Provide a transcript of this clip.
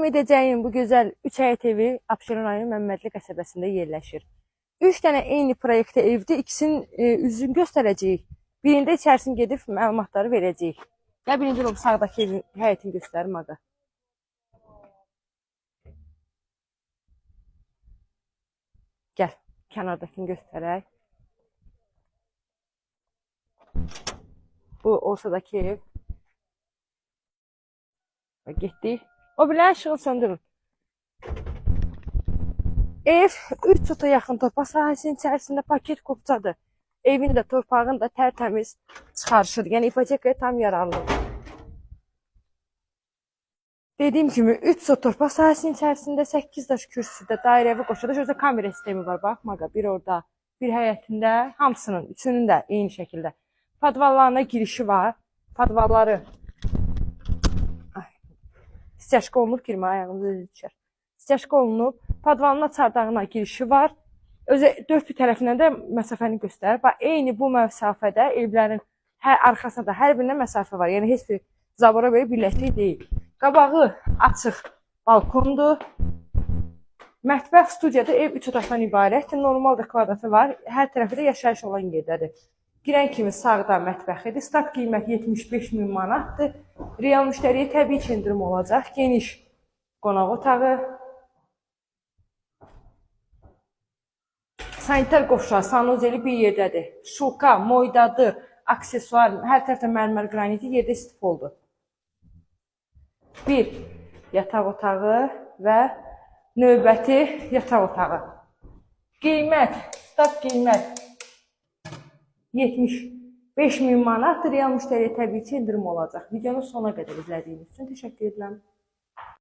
edəcəyim bu gözəl 3 həyət evi Abşeron rayonu Məmmədli qəsəbəsində yerləşir. 3 dənə eyni proyektdə evdir. İkisinin üzünü göstərəcəyik. Birində içərisini gedib məlumatları verəcəyik. Ya birinci olub sağdakı evin həyətini göstərim ağa. Gəl, kənardakını göstərək. Bu ortadakı ev. Getdik. O bilən işığı söndürün. Ev 3 sota yaxın torpaq sahəsinin içərisində paket qopçadır. Evin də torpağın da tərtəmiz çıxarışır. Yəni ipotekaya tam yararlı. Dediyim kimi 3 sot torpaq sahəsinin içərisində 8 daş kürsüdə dairəvi qoşulur. Şöyle kamera sistemi var bax. Maqa bir orada, bir həyətində, hamısının, üçünün də eyni şəkildə. Podvallarına girişi var. Podvalları istəşqə olunub, girmə ayağınızı özü düşər. İstəşqə olunub, podvalın çardağına girişi var. Özü dörd bir tərəfindən də məsafəni göstərir. Bax, eyni bu məsafədə evlərin arxasında da hər birində məsafə var. Yəni heç bir zabora belə birləşik deyil. Qabağı açıq balkondur. Mətbəx studiyada ev 3 otaqdan ibarətdir. Normal da kvadratı var. Hər tərəfi də yaşayış olan yerdədir. Girən kimi sağda mətbəxidir. Start qiyməti 75.000 manatdır. Real müştəriyə təbii ki indirim olacaq. Geniş qonaq otağı. Sanitar qovşağı, sanuzeli bir yerdədir. Şulka, moydadır, aksesuar, hər tərəfdə mərmər qraniti yerdə istif oldu. Bir yataq otağı və növbəti yataq otağı. Qiymət, start qiymət 75.000 manatdır. Real müştəriyə təbii ki indirim olacaq. Videonun sonuna qədər izlədiyiniz üçün təşəkkür edirəm.